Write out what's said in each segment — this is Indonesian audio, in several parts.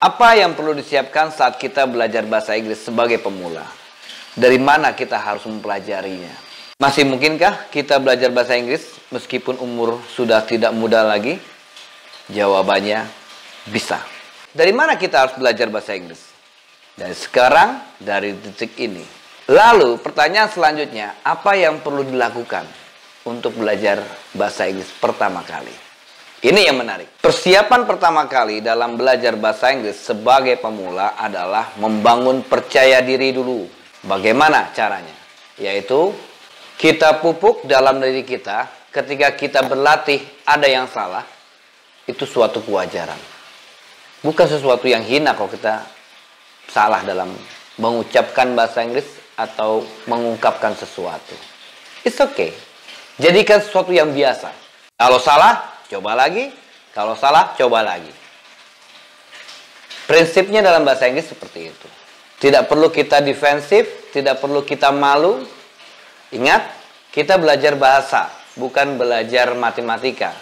Apa yang perlu disiapkan saat kita belajar bahasa Inggris sebagai pemula? Dari mana kita harus mempelajarinya? Masih mungkinkah kita belajar bahasa Inggris meskipun umur sudah tidak muda lagi? Jawabannya bisa. Dari mana kita harus belajar bahasa Inggris? Dari sekarang, dari detik ini. Lalu pertanyaan selanjutnya, apa yang perlu dilakukan untuk belajar bahasa Inggris pertama kali? Ini yang menarik. Persiapan pertama kali dalam belajar bahasa Inggris sebagai pemula adalah membangun percaya diri dulu. Bagaimana caranya? Yaitu kita pupuk dalam diri kita ketika kita berlatih ada yang salah, itu suatu kewajaran. Bukan sesuatu yang hina kalau kita salah dalam mengucapkan bahasa Inggris atau mengungkapkan sesuatu. It's okay. Jadikan sesuatu yang biasa. Kalau salah, coba lagi. Kalau salah, coba lagi. Prinsipnya dalam bahasa Inggris seperti itu. Tidak perlu kita defensif, tidak perlu kita malu. Ingat, kita belajar bahasa, bukan belajar matematika.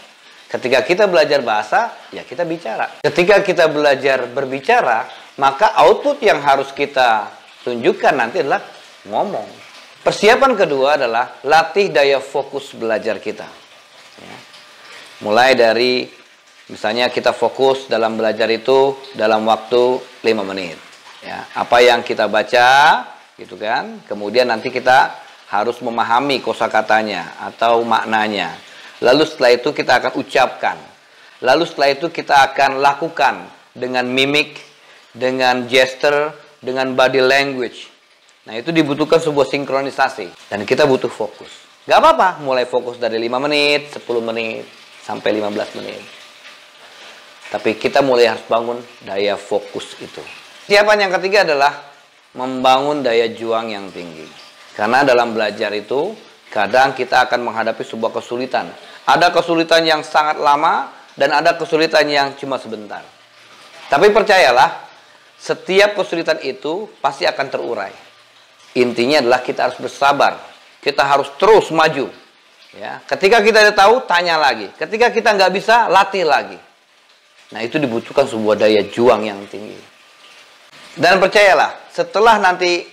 Ketika kita belajar bahasa, ya kita bicara. Ketika kita belajar berbicara, maka output yang harus kita tunjukkan nanti adalah ngomong. Persiapan kedua adalah latih daya fokus belajar kita. Ya. Mulai dari, misalnya kita fokus dalam belajar itu dalam waktu 5 menit. Ya, apa yang kita baca, gitu kan? Kemudian nanti kita harus memahami kosakatanya atau maknanya. Lalu setelah itu kita akan ucapkan. Lalu setelah itu kita akan lakukan dengan mimik, dengan gesture, dengan body language. Nah, itu dibutuhkan sebuah sinkronisasi. Dan kita butuh fokus. Gak apa-apa, mulai fokus dari 5 menit, 10 menit, sampai 15 menit. Tapi kita mulai harus bangun daya fokus itu. Persiapan yang ketiga adalah membangun daya juang yang tinggi. Karena dalam belajar itu, kadang kita akan menghadapi sebuah kesulitan. Ada kesulitan yang sangat lama, dan ada kesulitan yang cuma sebentar. Tapi percayalah, setiap kesulitan itu pasti akan terurai. Intinya adalah kita harus bersabar. Kita harus terus maju. Ya. Ketika kita udah tahu, tanya lagi. Ketika kita nggak bisa, latih lagi. Nah, itu dibutuhkan sebuah daya juang yang tinggi. Dan percayalah, setelah nanti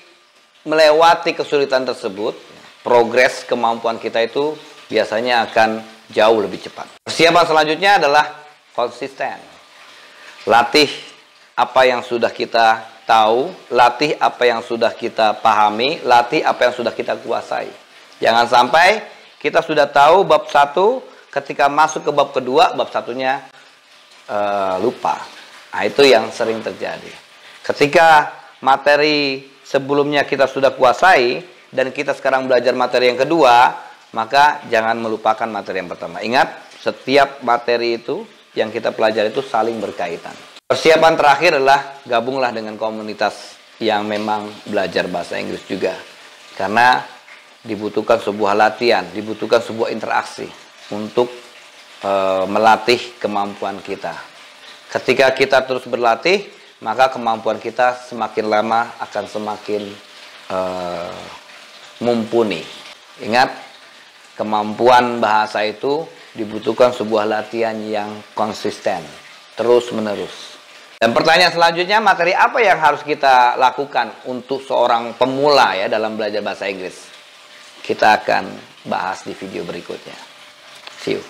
melewati kesulitan tersebut, progres kemampuan kita itu biasanya akan jauh lebih cepat. Persiapan selanjutnya adalah konsisten. Latih apa yang sudah kita tahu, latih apa yang sudah kita pahami, latih apa yang sudah kita kuasai. Jangan sampai kita sudah tahu bab 1, ketika masuk ke bab kedua, bab satunya lupa. Nah, itu yang sering terjadi. Ketika materi sebelumnya kita sudah kuasai, dan kita sekarang belajar materi yang kedua, maka jangan melupakan materi yang pertama. Ingat, setiap materi itu yang kita pelajari itu saling berkaitan. Persiapan terakhir adalah gabunglah dengan komunitas yang memang belajar bahasa Inggris juga. Karena dibutuhkan sebuah latihan, dibutuhkan sebuah interaksi untuk melatih kemampuan kita. Ketika kita terus berlatih, maka kemampuan kita semakin lama akan semakin mumpuni. Ingat, kemampuan bahasa itu dibutuhkan sebuah latihan yang konsisten, terus menerus. Dan pertanyaan selanjutnya, materi apa yang harus kita lakukan untuk seorang pemula ya dalam belajar bahasa Inggris? Kita akan bahas di video berikutnya. See you.